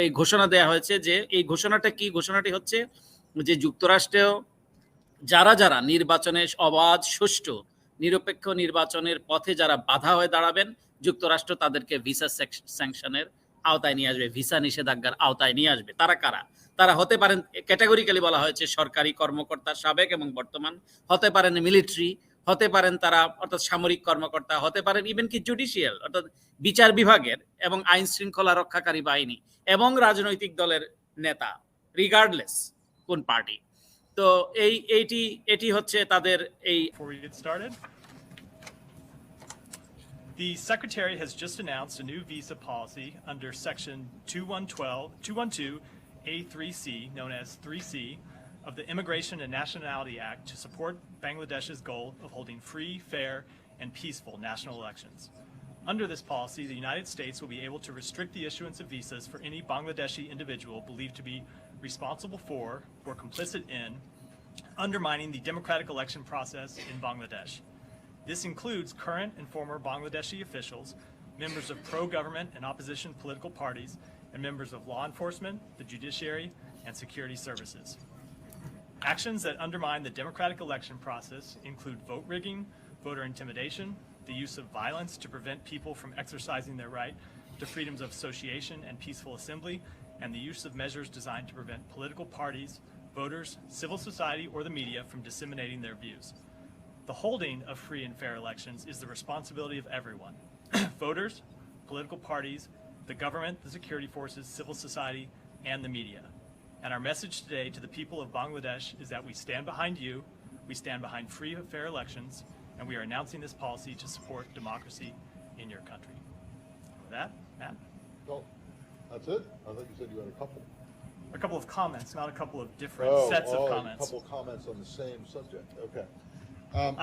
এই ঘোষণা দেয়া হয়েছে যে এই ঘোষণাটা কি? ঘোষণাটি হচ্ছে যে যুক্তরাষ্ট্রেও যারা, যারা নির্বাচনে অবাধ, সুষ্ঠু, নিরপেক্ষ নির্বাচনের পথে যারা বাধা হয়ে দাঁড়াবেন, যুক্তরাষ্ট্র তাদেরকে ভিসা স্যাংশনের আওতায় নিয়ে আসবে, ভিসা নিষেধাজ্ঞার আওতায় নিয়ে আসবে। তারা কারা? তারা হতে পারেন, ক্যাটেগরিক্যালি বলা হয়েছে, সরকারি কর্মকর্তা সাবেক এবং বর্তমান, হতে পারেন মিলিটারি, হতে পারেন তারা অর্থাৎ সামরিক কর্মকর্তা, হতে পারেন ইভেন কি জুডিশিয়াল অর্থাৎ বিচার বিভাগের এবং আইন শৃঙ্খলা রক্ষাকারী বাহিনী এবং রাজনৈতিক দলের নেতা, রিগার্ডলেস কোন পার্টি। তো এটি হচ্ছে তাদের এই। Before we get started, the Secretary has just announced a new visa policy under Section 212A3C, known as 3C, of the Immigration and Nationality Act to support Bangladesh's goal of holding free, fair, and peaceful national elections. Under this policy, the United States will be able to restrict the issuance of visas for any Bangladeshi individual believed to be responsible for or complicit in undermining the democratic election process in Bangladesh. This includes current and former Bangladeshi officials, members of pro-government and opposition political parties, and members of law enforcement, the judiciary, and security services. Actions that undermine the democratic election process include vote rigging, voter intimidation, the use of violence to prevent people from exercising their right to freedoms of association and peaceful assembly, and the use of measures designed to prevent political parties, voters, civil society, or the media from disseminating their views. The holding of free and fair elections is the responsibility of everyone: voters, political parties, the government, the security forces, civil society, and the media. And our message today to the people of Bangladesh is that we stand behind you, we stand behind free and fair elections, and we are announcing this policy to support democracy in your country. With that, Matt? Well, that's it? I thought you said you had a couple. A couple of comments, not a couple of different sets of comments. A couple of comments on the same subject. Okay.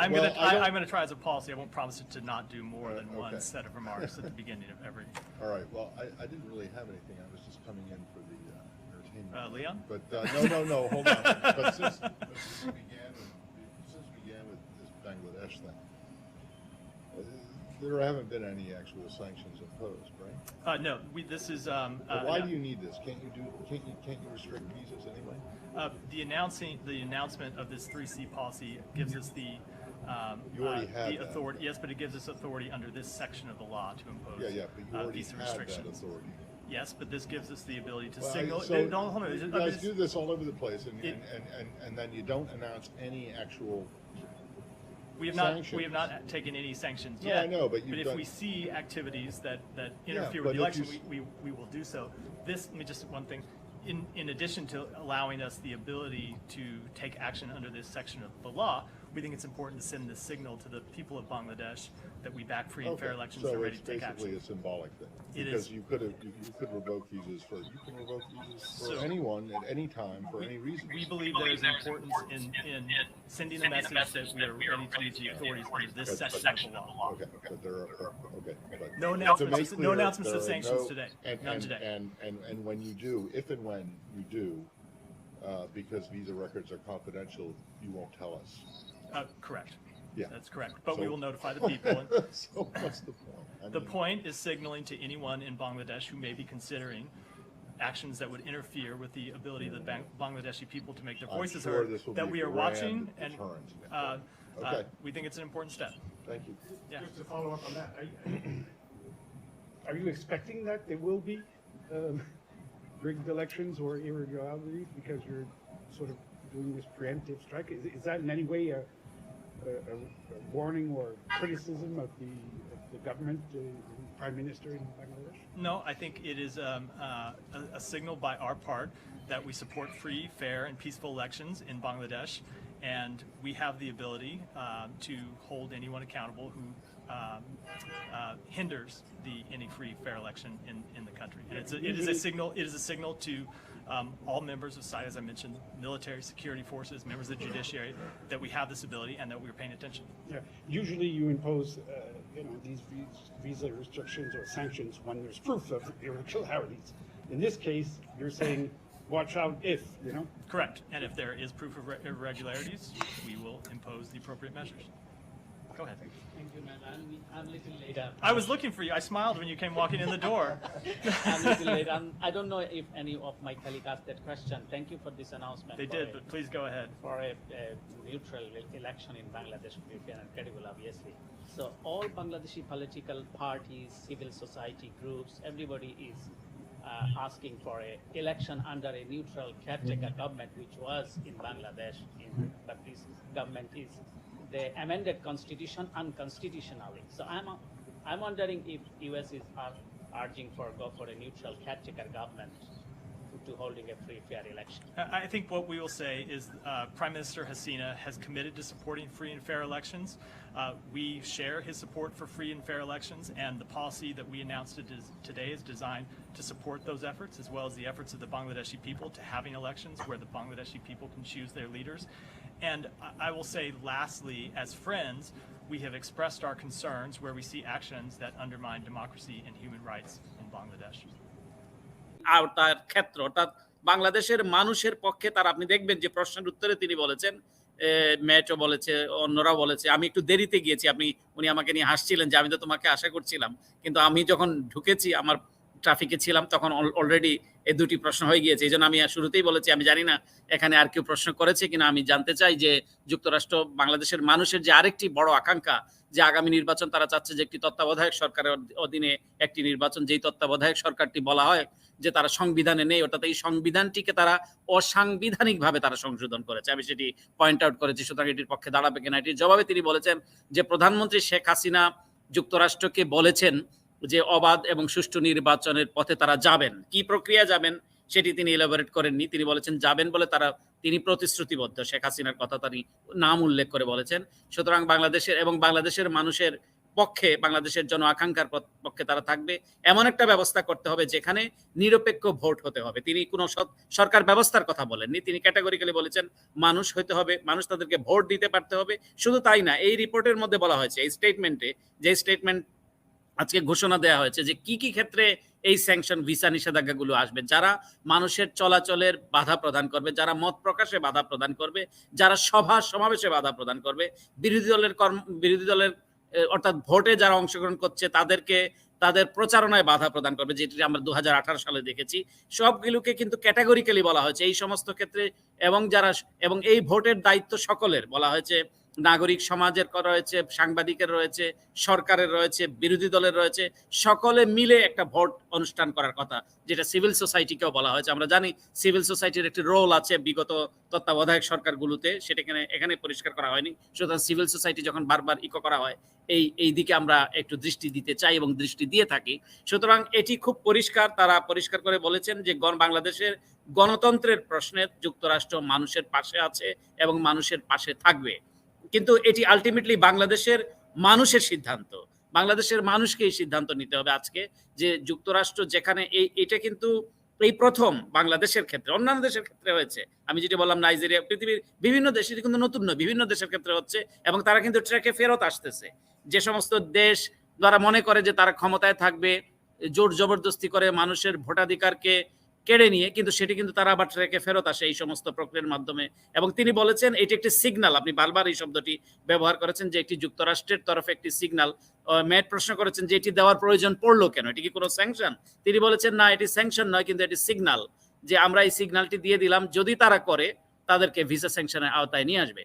I'm gonna try as a policy. I won't promise it to not do more than one set of remarks at the beginning of every. All right. Well, I didn't really have anything. I was just coming in for the entertainment. Leon? But no. Hold on. But since we began with this Bangladesh thing, there haven't been any actual sanctions imposed, right? No. This is. Why do you need this? Can't you restrict visas anyway? The announcement of this 3C policy gives us the You already had the that. authority. Yes, but it gives us authority under this section of the law to impose But you already visa had restrictions. that authority. Yes, but this gives us the ability to Well, signal. so Hold on. you guys do this all over the place, and then you don't announce any actual. We have not taken any sanctions No, yet. I know, but if we see activities that interfere with but the if election, you we will do so. Let me just one thing. In addition to allowing us the ability to take action under this section of the law, we think it's important to send this signal to the people of Bangladesh that we back free and fair elections and are ready to take action. So it's basically a symbolic thing. It Because is. you could revoke visas for anyone at any time for any reason. We believe there is importance in sending a message that we are ready to use the authorities under this section of the law. Okay, but there are but No to announcements. make No clear, announcements of there are sanctions today. None today. And when you do, if and when you do, because visa records are confidential, you won't tell us. Correct. Yeah. That's correct. But we So- will notify the people. And So what's the point? the point is signaling to anyone in Bangladesh who may be considering actions that would interfere with the ability of the Bangladeshi people to make their I'm voices sure heard this will that be we a are grand watching and deterrent. Okay. we think it's an important step. Thank you. Yeah. Just to follow up on that, are you expecting that there will be rigged elections or irregularities because you're sort of doing this preemptive strike? Is that in any way a warning or criticism of the government, the Prime Minister in Bangladesh? No, I think it is a signal by our part that we support free, fair, and peaceful elections in Bangladesh, and we have the ability to hold anyone accountable who hinders any free, fair election in the country. And it is a signal. It is a signal to all members of society, as I mentioned, military, security forces, members of the judiciary, that we have this ability and that we're paying attention. Yeah. Usually you impose, these visa restrictions or sanctions when there's proof of irregularities. In this case, you're saying, watch out if. Correct. And if there is proof of irregularities, we will impose the appropriate measures. Go ahead. Thank you, man. I'm a little late. I was looking for you. I smiled when you came walking in the door. I'm a little late. I don't know if any of my colleagues asked that question. Thank you for this announcement. They did, but please go ahead. For a neutral election in Bangladesh would be fair and credible, obviously. So all Bangladeshi political parties, civil society groups, everybody is asking for a election under a neutral caretaker government, which was in Bangladesh. But this government is the amended constitution unconstitutionally. So I'm wondering if US is urging go for a neutral caretaker government to holding a free, fair election. I think what we will say is Prime Minister Hasina has committed to supporting free and fair elections. We share his support for free and fair elections, and the policy that we announced today is designed to support those efforts, as well as the efforts of the Bangladeshi people to having elections where the Bangladeshi people can choose their leaders. And I will say, lastly, as friends, we have expressed our concerns where we see actions that undermine democracy and human rights in Bangladesh. আওতার ক্ষেত্র অর্থাৎ বাংলাদেশের মানুষের পক্ষে তার আপনি দেখবেন যে প্রশ্নের উত্তরে তিনি বলেছেন, ম্যাচও বলেছে, অন্যরাও বলেছে, আমি একটু দেরিতে গিয়েছি, উনি আমাকে নিয়ে হাসছিলেন যে আমি তো তোমাকে আশা করছিলাম, কিন্তু আমি যখন ঢুকেছি আমার ট্রাফিকে ছিলাম তখন অলরেডি এই দুটি প্রশ্ন হয়ে গিয়েছে। এই জন্য আমি শুরুতেই বলেছি আমি জানি না এখানে আর কেউ প্রশ্ন করেছে কিনা। আমি জানতে চাই যে যুক্তরাষ্ট্র বাংলাদেশের মানুষের যে আরেকটি বড় আকাঙ্ক্ষা যে আগামী নির্বাচন তারা চাচ্ছে যে একটি তত্ত্বাবধায়ক সরকারের অধীনে একটি নির্বাচন, যেই তত্ত্বাবধায়ক সরকারটি বলা হয় যে তারা সংবিধানে নেই, অর্থাৎ এই সংবিধানটিকে তারা অসাংবিধানিকভাবে তারা সংশোধন করেছে। আমি সেটি পয়েন্ট আউট করেছি। সুতরাং এটির পক্ষে দাঁড়াবে কিনা, এটির জবাবে তিনি বলেছেন যে প্রধানমন্ত্রী শেখ হাসিনা যুক্তরাষ্ট্রকে বলেছেন যে অবাধ এবং সুষ্ঠু নির্বাচনের পথে তারা যাবেন। কি প্রক্রিয়া যাবেন সেটি তিনি এলাবোরেট করেননি। তিনি বলেছেন যাবেন বলে তিনি প্রতিশ্রুতিবদ্ধ। শেখ হাসিনার কথা তিনি নাম উল্লেখ করে বলেছেন। সুতরাং বাংলাদেশের মানুষের পক্ষে, বাংলাদেশের জন আকাঙ্ক্ষার পক্ষে তারা থাকবে। এমন একটা ব্যবস্থা করতে হবে যেখানে নিরপেক্ষ ভোট হতে হবে। তিনি কোনো সরকার ব্যবস্থার কথা বলেননি, তিনি ক্যাটাগরিক্যালি বলেছেন মানুষ হইতে হবে, মানুষ তাদেরকে ভোট দিতে পারতে হবে। শুধু তাই না, এই রিপোর্টের মধ্যে বলা হয়েছে, এই স্টেটমেন্টে, যে স্টেটমেন্ট আজকে ঘোষণা দেওয়া হয়েছে যে কি কি ক্ষেত্রে এই স্যাংশন ভিসা নিষেধাজ্ঞাগুলো আসবে, যারা মানুষের চলাচলের বাধা প্রদান করবে, যারা মত প্রকাশে বাধা প্রদান করবে, যারা সভা সমাবেশে বাধা প্রদান করবে, বিরোধী দলের অর্থাৎ ভোটে যারা অংশগ্রহণ করছে তাদের প্রচারণায় বাধা প্রদান করবে, যেটি আমরা 2018 সালে দেখেছি। সবগুলোকে কিন্তু ক্যাটাগরিক্যালি বলা হয়েছে এই সমস্ত ক্ষেত্রে। এবং এই ভোটের দায়িত্ব সকলের বলা হয়েছে, নাগরিক সমাজের রয়েছে, সাংবাদিকের রয়েছে, সরকারের রয়েছে, বিরোধী দলের রয়েছে, সকলে মিলে একটা ভোট অনুষ্ঠান করার কথা, যেটা সিভিল সোসাইটিকেও বলা হয়েছে। আমরা জানি সিভিল সোসাইটির একটি রোল আছে বিগত তত্ত্বাবধায়ক সরকারগুলোতে, সেটা এখানে পরিষ্কার করা হয়নি। সুতরাং সিভিল সোসাইটি যখন বারবার ইকো করা হয়, এই দিকে আমরা একটু দৃষ্টি দিতে চাই এবং দৃষ্টি দিয়ে থাকি। সুতরাং এটি খুব পরিষ্কার, তারা পরিষ্কার করে বলেছেন যে বাংলাদেশের গণতন্ত্রের প্রশ্নে যুক্তরাষ্ট্র মানুষের পাশে আছে এবং মানুষের পাশে থাকবে। কিন্তু এটি আলটিমেটলি বাংলাদেশের মানুষের সিদ্ধান্ত। বাংলাদেশের মানুষকে এই সিদ্ধান্ত নিতে হবে আজকে, যে যুক্তরাষ্ট্র যেখানে এটা কিন্তু এই প্রথম বাংলাদেশের ক্ষেত্রে, অন্যান্য দেশের ক্ষেত্রে হয়েছে, আমি যেটা বললাম নাইজেরিয়া, পৃথিবীর বিভিন্ন দেশে কিন্তু নতুন নয়, বিভিন্ন দেশের ক্ষেত্রে হচ্ছে, এবং তারা কিন্তু ট্র্যাকে ফেরত আসতেছে। যে সমস্ত দেশ যারা মনে করে যে তারা ক্ষমতায় থাকবে, জোর জবরদস্তি করে মানুষের ভোটাধিকারকে কেড়ে নিয়ে, কিন্তু সেটি কিন্তু তারা আবার ট্র্যাকে ফেরত আসে এই সমস্ত প্রক্রিয়ার মাধ্যমে। এবং তিনি বলেছেন এটি একটি সিগন্যাল, আপনি বারবার এই শব্দটি ব্যবহার করেছেন যে এটি যুক্তরাষ্ট্রের তরফে একটি সিগন্যাল। ম্যাট প্রশ্ন করেছেন যে এটি দেওয়ার প্রয়োজন পড়লো কেন, এটি কি কোনো স্যাংশন? তিনি বলেছেন না, এটি স্যাংশন নয়, কিন্তু এটি সিগন্যাল, যে আমরা এই সিগন্যালটি দিয়ে দিলাম, যদি তারা করে তাদেরকে ভিসা স্যাংশনের আওতায় নিয়ে আসবে।